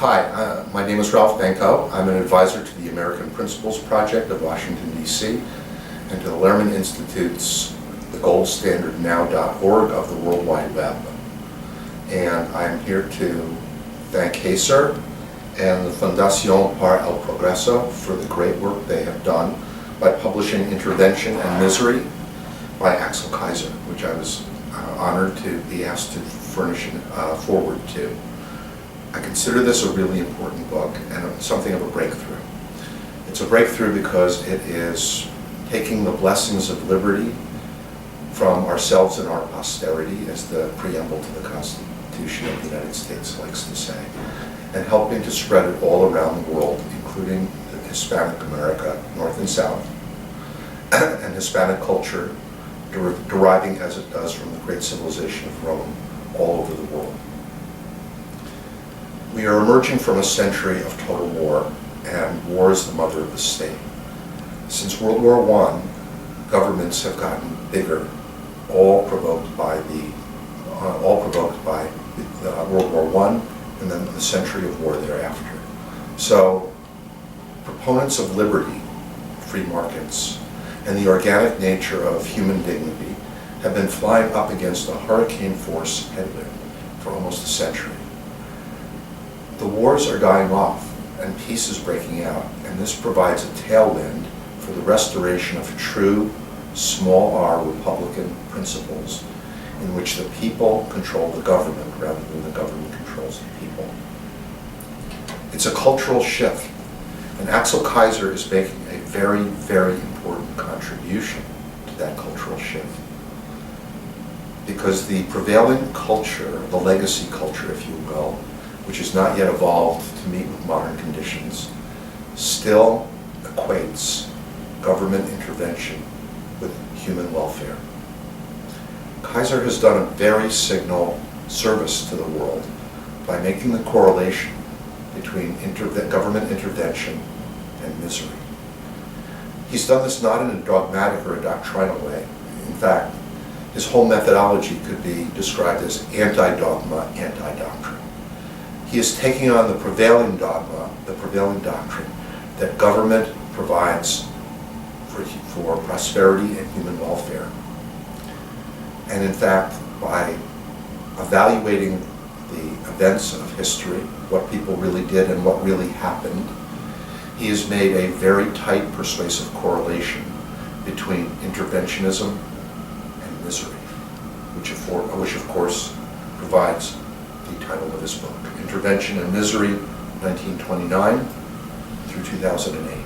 Hi, my name is Ralph Benko. I'm an advisor to the American Principles Project of Washington, D.C. and to the Lehrman Institute's The Gold Standard Now.org of the World Wide Web. And I'm here to thank HACER and the Fundación para el Progreso for the great work they have done by publishing Intervention and Misery by Axel Kaiser, which I was honored to be asked to furnish a forward to. I consider this a really important book and something of a breakthrough. It's a breakthrough because it is taking the blessings of liberty from ourselves and our posterity, as the preamble to the Constitution of the United States likes to say, and helping to spread it all around the world, including Hispanic America, North and South, and Hispanic culture deriving as it does from the great civilization of Rome all over the world. We are emerging from a century of total war, and war is the mother of the state. Since World War I, governments have gotten bigger, all provoked by World War I and then the century of war thereafter. So, proponents of liberty, free markets, and the organic nature of human dignity have been flying up against a hurricane force headwind for almost a century. The wars are dying off and peace is breaking out, and this provides a tailwind for the restoration of true, small r Republican principles in which the people control the government rather than the government controls the people. It's a cultural shift, and Axel Kaiser is making a very, very important contribution to that cultural shift. Because the prevailing culture, the legacy culture, if you will, which has not yet evolved to meet with modern conditions, still equates government intervention with human welfare. Kaiser has done a very signal service to the world by making the correlation between government intervention and misery. He's done this not in a dogmatic or a doctrinal way. In fact, his whole methodology could be described as anti-dogma, anti-doctrine. He is taking on the prevailing dogma, the prevailing doctrine, that government provides for prosperity and human welfare. And in fact, by evaluating the events of history, what people really did and what really happened, he has made a very tight, persuasive correlation between interventionism and misery, which of course provides the title of his book, Intervention and Misery, 1929 through 2008.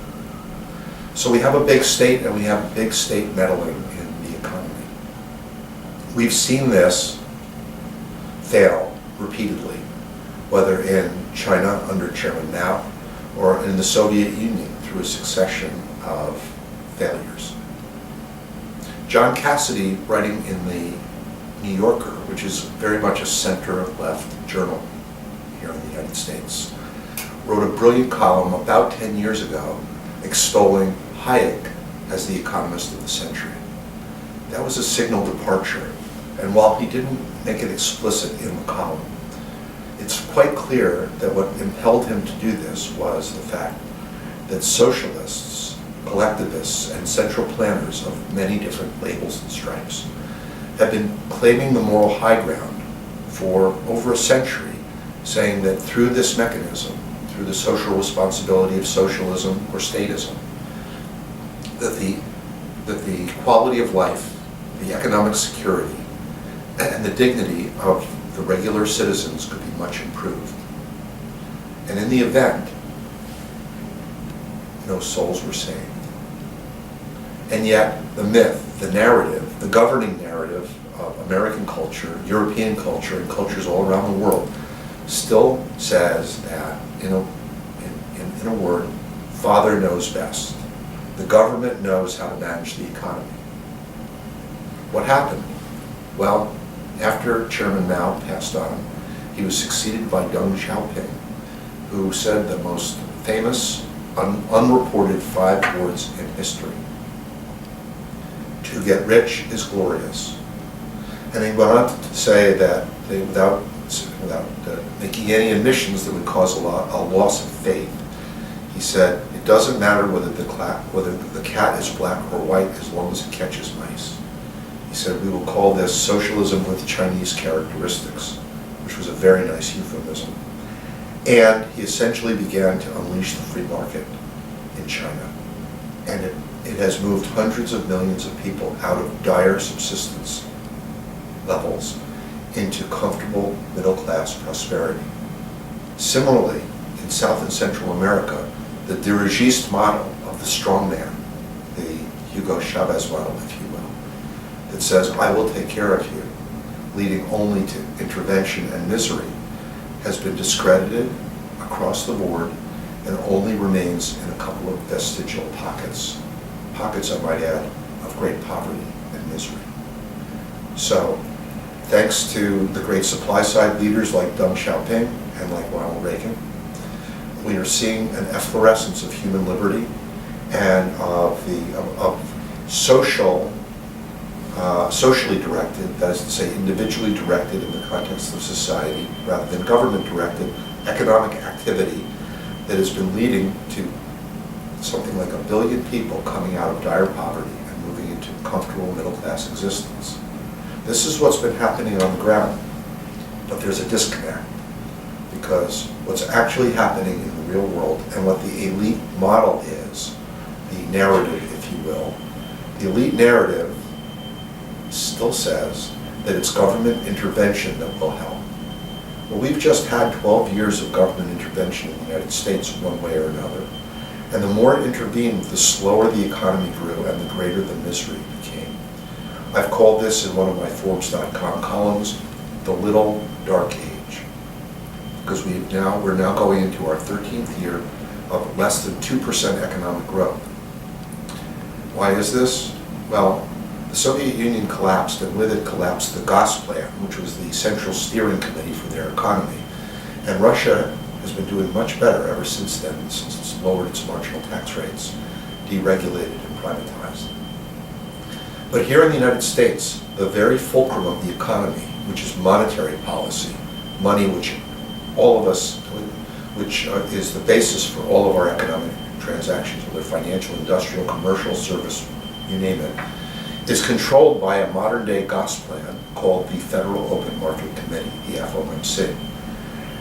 So we have a big state, and we have big state meddling in the economy. We've seen this fail repeatedly, whether in China under Chairman Mao or in the Soviet Union through a succession of failures. John Cassidy, writing in the New Yorker, which is very much a center-left journal here in the United States, wrote a brilliant column about 10 years ago extolling Hayek as the economist of the century. That was a signal departure, and while he didn't make it explicit in the column, it's quite clear that what impelled him to do this was the fact that socialists, collectivists, and central planners of many different labels and stripes have been claiming the moral high ground for over a century, saying that through this mechanism, through the social responsibility of socialism or statism, that the quality of life, the economic security, and the dignity of the regular citizens could be much improved. And in the event, no souls were saved. And yet, the myth, the narrative, the governing narrative of American culture, European culture, and cultures all around the world still says that, in a word, Father knows best. The government knows how to manage the economy. What happened? Well, after Chairman Mao passed on, he was succeeded by Deng Xiaoping, who said the most famous, unreported 5 words in history. To get rich is glorious. And he went on to say that without without making any admissions that would cause a loss of faith. He said, it doesn't matter whether the cat is black or white as long as it catches mice. He said, we will call this socialism with Chinese characteristics, which was a very nice euphemism. And he essentially began to unleash the free market in China. And it has moved hundreds of millions of people out of dire subsistence levels into comfortable middle-class prosperity. Similarly, in South and Central America, the dirigiste model of the strongman, the Hugo Chavez model, if you will, that says, I will take care of you, leading only to intervention and misery, has been discredited across the board and only remains in a couple of vestigial pockets, I might add, of great poverty and misery. So, thanks to the great supply side leaders like Deng Xiaoping and like Ronald Reagan, we are seeing an efflorescence of human liberty and of socially directed, that is to say individually directed in the context of society rather than government directed economic activity that has been leading to something like 1 billion people coming out of dire poverty and moving into comfortable middle class existence. This is what's been happening on the ground, but there's a disconnect, because what's actually happening in the real world and what the elite model is, the narrative, if you will, the elite narrative still says that it's government intervention that will help. Well, we've just had 12 years of government intervention in the United States one way or another, and the more it intervened, the slower the economy grew and the greater the misery became. I've called this in one of my Forbes.com columns, the little dark age, because we're now going into our 13th year of less than 2% economic growth. Why is this? Well, the Soviet Union collapsed, and with it collapsed the Gosplan, which was the central steering committee for their economy. And Russia has been doing much better ever since then, since it's lowered its marginal tax rates, deregulated and privatized. But here in the United States, the very fulcrum of the economy, which is monetary policy, money which all of us, which is the basis for all of our economic transactions, whether financial, industrial, commercial, service, you name it, is controlled by a modern-day Gosplan called the Federal Open Market Committee, the FOMC.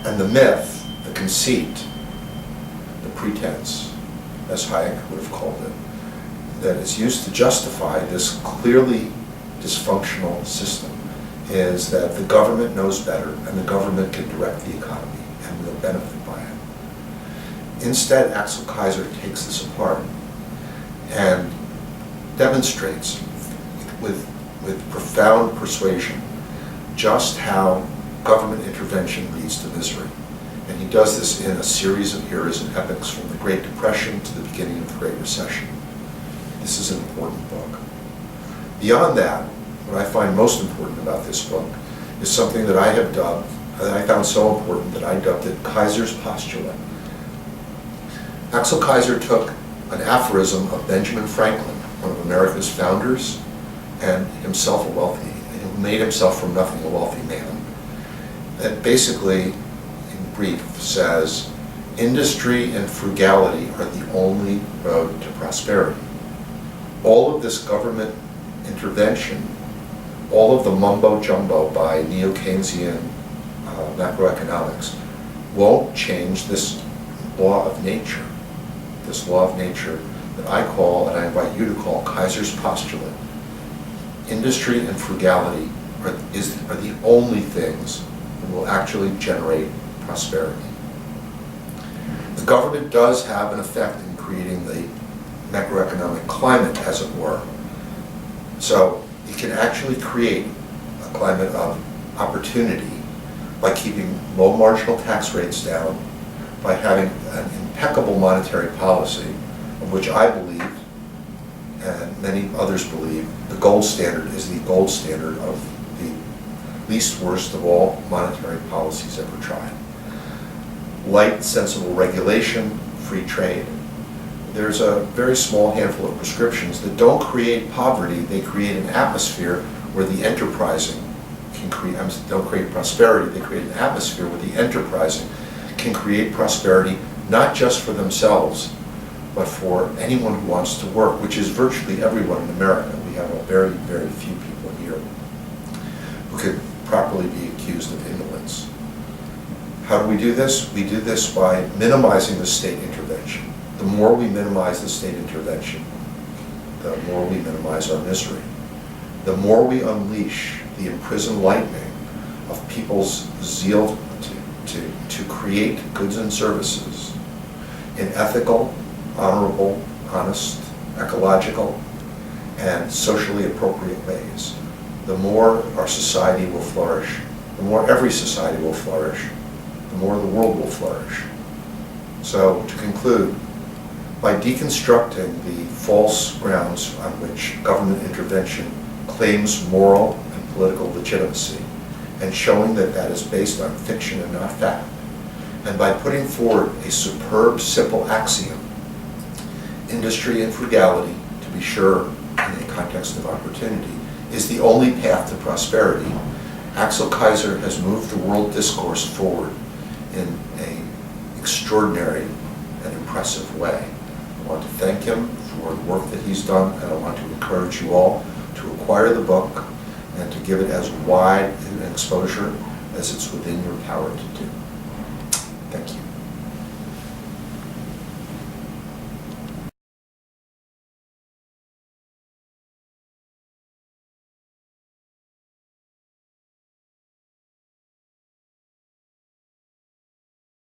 And the myth, the conceit, the pretense, as Hayek would have called it, that is used to justify this clearly dysfunctional system is that the government knows better and the government can direct the economy and will benefit by it. Instead, Axel Kaiser takes this apart and demonstrates with profound persuasion just how government intervention leads to misery. And he does this in a series of eras and epochs from the Great Depression to the beginning of the Great Recession. This is an important book. Beyond that, what I find most important about this book is something that I have dubbed, that I found so important that I dubbed it Kaiser's postulate. Axel Kaiser took an aphorism of Benjamin Franklin, one of America's founders, and himself who made himself from nothing a wealthy man, that basically, in brief, says, industry and frugality are the only road to prosperity. All of this government intervention, all of the mumbo-jumbo by neo-Keynesian macroeconomics won't change this law of nature that I call, and I invite you to call, Kaiser's postulate. Industry and frugality are the only things that will actually generate prosperity. The government does have an effect in creating the macroeconomic climate, as it were. So it can actually create a climate of opportunity by keeping low marginal tax rates down, by having an impeccable monetary policy, of which I believe, and many others believe, the gold standard is the gold standard of the least worst of all monetary policies ever tried. Light, sensible regulation, free trade. There's a very small handful of prescriptions that don't create poverty, they create an atmosphere where the enterprising can don't create prosperity, they create an atmosphere where the enterprising can create prosperity not just for themselves, but for anyone who wants to work, which is virtually everyone in America. We have a very, very few people here who could properly be accused of indolence. How do we do this? We do this by minimizing the state intervention. The more we minimize the state intervention, the more we minimize our misery. The more we unleash the imprisoned lightning of people's zeal to create goods and services in ethical, honorable, honest, ecological, and socially appropriate ways, the more our society will flourish, the more every society will flourish, the more the world will flourish. So, to conclude, by deconstructing the false grounds on which government intervention claims moral and political legitimacy, and showing that that is based on fiction and not fact, and by putting forward a superb, simple axiom, industry and frugality, to be sure, in a context of opportunity, is the only path to prosperity, Axel Kaiser has moved the world discourse forward in an extraordinary and impressive way. I want to thank him for the work that he's done, and I want to encourage you all to acquire the book and to give it as wide an exposure as it's within your power to do. Thank you.